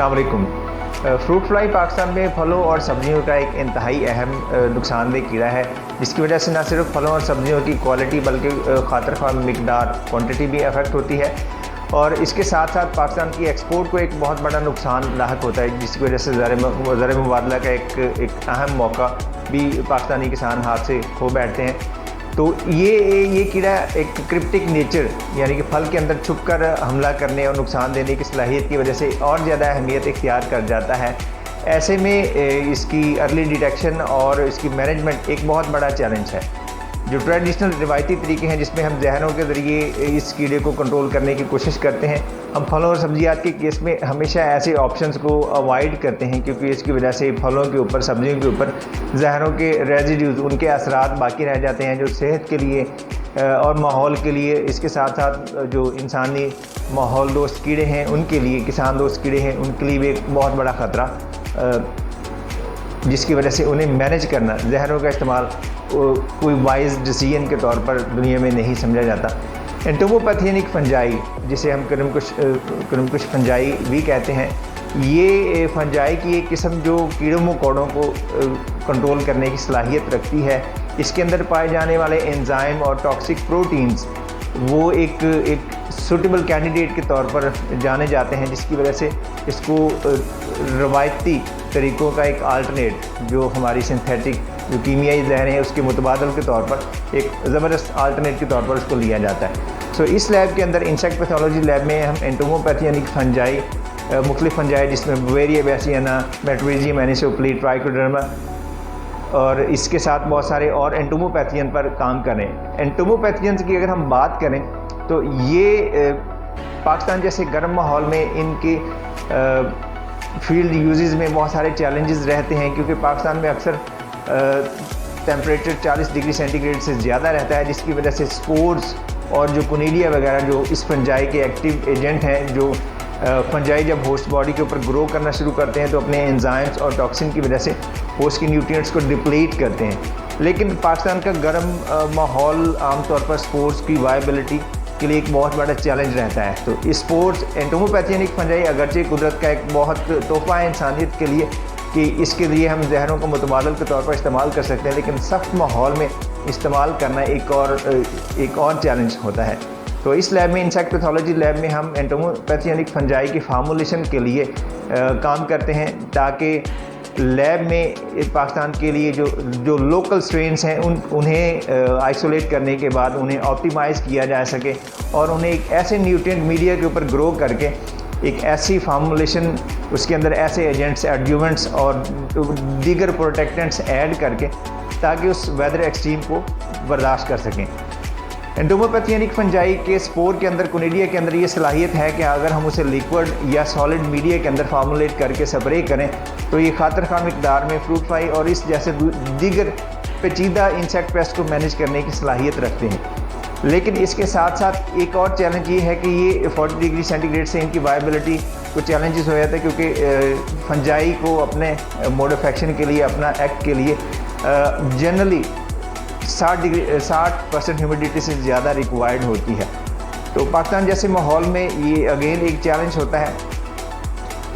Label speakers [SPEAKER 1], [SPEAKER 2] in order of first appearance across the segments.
[SPEAKER 1] अस्सलाम वालेकुम। Fruit fly Pakistan में फलों और सब्जियों का एक इंतहाई अहम नुकसानदेह कीड़ा है, जिसकी वजह से न सिर्फ फलों और सब्जियों की क्वालिटी बल्कि खातर ख़्वाह मिकदार क्वांटिटी भी अफेक्ट होती है और इसके साथ साथ पाकिस्तान की एक्सपोर्ट को एक बहुत बड़ा नुकसान लाहक होता है, जिसकी वजह से ज़र मुबादला का एक अहम मौका भी पाकिस्तानी किसान हाथ से खो बैठते हैं। तो ये कीड़ा एक क्रिप्टिक नेचर यानी कि फल के अंदर छुपकर हमला करने और नुकसान देने की सलाहियत की वजह से और ज़्यादा अहमियत इख्तियार कर जाता है। ऐसे में इसकी अर्ली डिटेक्शन और इसकी मैनेजमेंट एक बहुत बड़ा चैलेंज है। जो ट्रेडिशनल रिवायती तरीके हैं जिसमें हम जहरों के ज़रिए इस कीड़े को कंट्रोल करने की कोशिश करते हैं, हम फलों और सब्जियात के केस में हमेशा ऐसे ऑप्शंस को अवॉइड करते हैं, क्योंकि इसकी वजह से फलों के ऊपर सब्जियों के ऊपर जहरों के रेजिड्यूज़ उनके असरात बाकी रह जाते हैं, जो सेहत के लिए और माहौल के लिए, इसके साथ साथ जो इंसानी माहौल दोस्त कीड़े हैं उनके लिए, किसान दोस्त कीड़े हैं उनके लिए भी एक बहुत बड़ा ख़तरा, जिसकी वजह से उन्हें मैनेज करना, जहरों का इस्तेमाल कोई वाइज डिसीजन के तौर पर दुनिया में नहीं समझा जाता। एंटोमोपैथियनिक फंजाई, जिसे हम करुमकुश फंजाई भी कहते हैं, ये फंजाई की एक किस्म जो कीड़ों मकोड़ों को कंट्रोल करने की सलाहियत रखती है। इसके अंदर पाए जाने वाले एंजाइम और टॉक्सिक प्रोटीन्स वो एक सूटेबल कैंडिडेट के तौर पर जाने जाते हैं, जिसकी वजह से इसको रवायती तरीक़ों का एक आल्टरनेट, जो हमारी सिंथेटिक जो कीमियाई जहर हैं उसके मुतबादल के तौर पर एक ज़बरदस्त आल्टरनेट के तौर पर उसको लिया जाता है। सो इस लैब के अंदर इंसेक्ट पैथोलॉजी लैब में हम एंटोमोपैथियनिक फंजाई, मुख्तलिफ फंजाई जिसमें बवेरिया बैसियाना, मेटरीजियम एनिसोप्ली, ट्राइकोडर्मा और इसके साथ बहुत सारे और एंटोमोपैथियन पर काम करें। एंटोमोपैथियंस की अगर हम बात करें तो ये पाकिस्तान जैसे गर्म माहौल में इनके फील्ड यूजेस में बहुत सारे चैलेंजेस रहते हैं, क्योंकि पाकिस्तान में अक्सर टेम्परेचर 40 डिग्री सेंटीग्रेड से ज़्यादा रहता है, जिसकी वजह से स्पोर्स और जो कोनीडिया वगैरह जो इस फंजाई के एक्टिव एजेंट हैं, जो फंजाई जब होस्ट बॉडी के ऊपर ग्रो करना शुरू करते हैं तो अपने एंजाइम्स और टॉक्सिन की वजह से होस्ट की न्यूट्रिएंट्स को डिप्लीट करते हैं। लेकिन पाकिस्तान का गर्म माहौल आमतौर पर स्पोर्स की वायबिलिटी के लिए एक बहुत बड़ा चैलेंज रहता है। तो स्पोर्स एंटोमोपैथियनिक फंजाई अगरचे कुदरत का एक बहुत तोहफा है इंसानियत के लिए कि इसके लिए हम जहरों को मुतबादल के तौर पर इस्तेमाल कर सकते हैं, लेकिन सख्त माहौल में इस्तेमाल करना एक और चैलेंज होता है। तो इस लैब में, इंसेक्ट पैथोलॉजी लैब में, हम एंटोमोपैथियनिक फंजाई की फार्मूलेशन के लिए काम करते हैं, ताकि लैब में पाकिस्तान के लिए जो लोकल स्ट्रेन्स हैं उन्हें आइसोलेट करने के बाद उन्हें ऑप्टिमाइज़ किया जा सके और उन्हें एक ऐसे न्यूट्रिएंट मीडिया के ऊपर ग्रो करके एक ऐसी फार्मूलेशन, उसके अंदर ऐसे एजेंट्स, एडजुवेंट्स और दीगर प्रोटेक्टेंट्स ऐड करके ताकि उस वेदर एक्सट्रीम को बर्दाश्त कर सकें। एंटोमोपैथियनिक फंजाई के स्पोर के अंदर, कोनीडिया के अंदर ये सलाहियत है कि अगर हम उसे लिक्विड या सॉलिड मीडिया के अंदर फार्मूलेट करके स्प्रे करें तो ये खातर ख़्वाह मिकदार में फ्रूट फ्लाई और इस जैसे दीगर पेचीदा इंसेक्ट पेस्ट को मैनेज करने की सलाहियत रखते हैं। लेकिन इसके साथ साथ एक और चैलेंज ये है कि ये 40 डिग्री सेंटीग्रेड से इनकी वायबिलिटी को चैलेंजेस हो जाता है, क्योंकि फंजाई को अपने मोड ऑफ एक्शन के लिए, अपना एक्ट के लिए जनरली 60% ह्यूमिडिटी से ज़्यादा रिक्वायर्ड होती है। तो पाकिस्तान जैसे माहौल में ये अगेन एक चैलेंज होता है।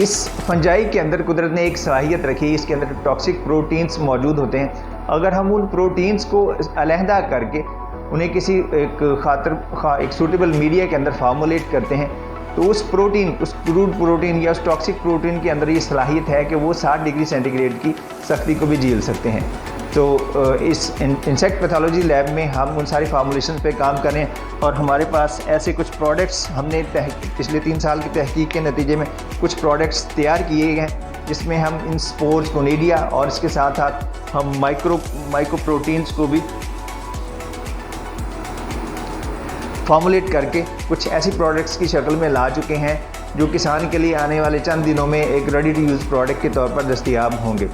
[SPEAKER 1] इस फंजाई के अंदर कुदरत ने एक सलाहियत रखी है, इसके अंदर टॉक्सिक प्रोटीन्स मौजूद होते हैं। अगर हम उन प्रोटीन्स को अलहदा करके उन्हें किसी एक सूटेबल मीडिया के अंदर फार्मूलेट करते हैं तो उस क्रूड प्रोटीन या उस टॉक्सिक प्रोटीन के अंदर ये सलाहियत है कि वो 60 डिग्री सेंटीग्रेड की सख्ती को भी झेल सकते हैं। तो इस इंसेक्ट पैथोलॉजी लैब में हम उन सारी फार्मूलेशन पे काम करें और हमारे पास ऐसे कुछ प्रोडक्ट्स, हमने पिछले 3 साल की तहकीक के नतीजे में कुछ प्रोडक्ट्स तैयार किए हैं, जिसमें हम इन स्पोर्स, कोनीडिया और इसके साथ साथ हम माइक्रो प्रोटीन्स को भी फार्मूलेट करके कुछ ऐसी प्रोडक्ट्स की शक्ल में ला चुके हैं, जो किसान के लिए आने वाले चंद दिनों में एक रेडी टू यूज़ प्रोडक्ट के तौर पर दस्तयाब होंगे।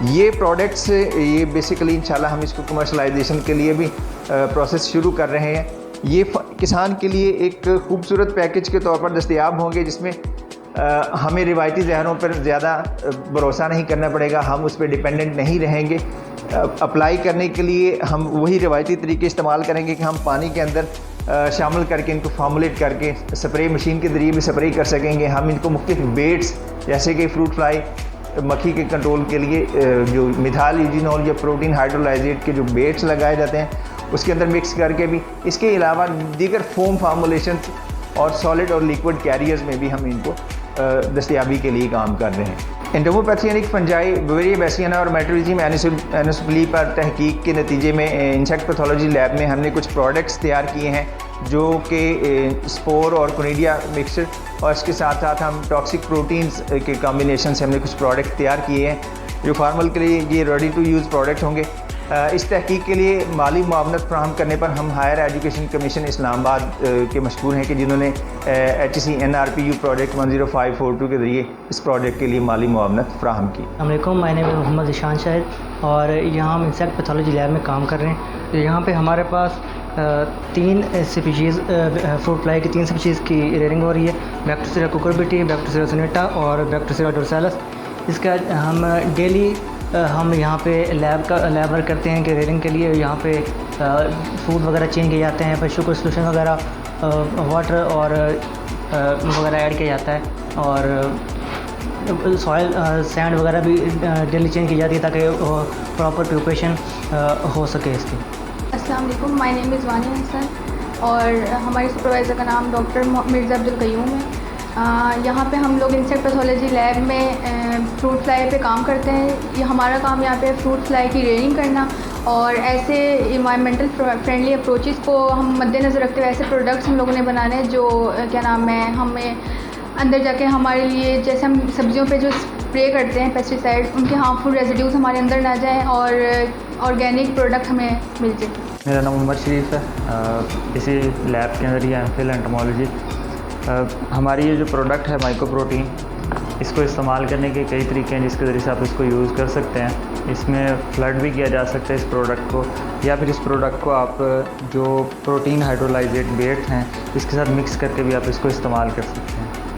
[SPEAKER 1] ये प्रोडक्ट्स, ये बेसिकली इंशाल्लाह हम इसको कमर्शलाइजेशन के लिए भी प्रोसेस शुरू कर रहे हैं। ये किसान के लिए एक खूबसूरत पैकेज के तौर पर दस्तयाब होंगे, जिसमें हमें रिवायती जहरों पर ज़्यादा भरोसा नहीं करना पड़ेगा, हम उस पर डिपेंडेंट नहीं रहेंगे। अप्लाई करने के लिए हम वही रिवायती तरीके इस्तेमाल करेंगे कि हम पानी के अंदर शामिल करके इनको फार्मुलेट करके स्प्रे मशीन के ज़रिए भी स्प्रे कर सकेंगे। हम इनको मुख्तलिफ बेट्स जैसे कि फ्रूट फ्लाई मक्खी के कंट्रोल के लिए जो मिथाइल यूजिनॉल या प्रोटीन हाइड्रोलाइजेट के जो बेट्स लगाए जाते हैं उसके अंदर मिक्स करके भी, इसके अलावा दीगर फोम फार्मुलेशन और सॉलिड और लिक्विड कैरियर्स में भी हम इनको दस्तयाबी के लिए काम कर रहे हैं। एंटोमोपैथियनिक फंजाई बवेरिया बैसियाना और मेट्रोलजियम एनोस्प्ली पर तहकीक के नतीजे में इंसेक्ट पैथोलॉजी लैब में हमने कुछ प्रोडक्ट्स तैयार किए हैं जो कि स्पोर और कोनिडिया मिक्सचर, और इसके साथ साथ हम टॉक्सिक प्रोटीन्स के कॉम्बिनेशन से हमने कुछ प्रोडक्ट तैयार किए हैं जो फार्मल के लिए ये रेडी टू यूज़ प्रोडक्ट होंगे। इस तहकीक के लिए माली मुआवनत फ्राहम करने पर हम हायर एजुकेशन कमीशन इस्लामाबाद के मशहूर हैं कि जिन्होंने HCNRPU प्रोजेक्ट 10542 के ज़रिए इस प्रोजेक्ट के लिए माली मुआवनत फ्राहम की।
[SPEAKER 2] अस्सलामुअलैकुम, माय नेम है मोहम्मद ईशान शाहिद और यहाँ हम इंसेक्ट पैथोलॉजी लैब में काम कर रहे हैं। यहाँ पे हमारे पास 3 स्पीशीज़ फ्रूट फ्लाई की 3 स्पीशीज़ की रेयरिंग हो रही है, बैक्टीरिया कुकुरबिटी, बैक्टीरिया सोनेटा और बैक्टीरिया डोर्सालस। इसका हम डेली हम यहाँ पे लैब वर्क करते हैं कि रेयरिंग के लिए यहाँ पे फूड वगैरह चेंज किए जाते हैं, फिर शुगर सोल्यूशन वगैरह वाटर और वगैरह ऐड किया जाता है और सॉइल सैंड वगैरह भी डेली चेंज की जाती है ताकि प्रॉपर प्रिपरेशन हो सके इसकी।
[SPEAKER 3] अस्सलाम वालेकुम, माय नेम इज़ वानी हसन और हमारे सुपरवाइज़र का नाम डॉक्टर मिर्ज़ा अब्दुल क़य्यूम है। यहाँ पे हम लोग इंसेक्ट पैथोलॉजी लैब में फ्रूट फ्लाई पे काम करते हैं। ये हमारा काम यहाँ पे फ्रूट फ्लाई की रेयरिंग करना और ऐसे इन्वायरमेंटल फ्रेंडली अप्रोचेस को हम मद्देनज़र रखते हुए ऐसे प्रोडक्ट्स हम लोगों ने बनाने हैं जो क्या नाम है हमें अंदर जाके हमारे लिए, जैसे हम सब्जियों पे जो स्प्रे करते हैं पेस्टिसाइड, उनके हार्मफुल रेजिड्यूज़ हमारे अंदर ना जाएँ और ऑर्गेनिक प्रोडक्ट हमें मिल जाए।
[SPEAKER 4] मेरा नाम उमर शरीफ है। इसी लैब के अंदर ही एमफिल एंटोमोलॉजी। हमारी ये जो प्रोडक्ट है माइक्रो प्रोटीन, इसको इस्तेमाल करने के कई तरीके हैं जिसके ज़रिए से आप इसको यूज़ कर सकते हैं। इसमें फ्लड भी किया जा सकता है इस प्रोडक्ट को, या फिर इस प्रोडक्ट को आप जो प्रोटीन हाइड्रोलाइजेट बेट हैं इसके साथ मिक्स करके भी आप इसको इस्तेमाल कर सकते हैं।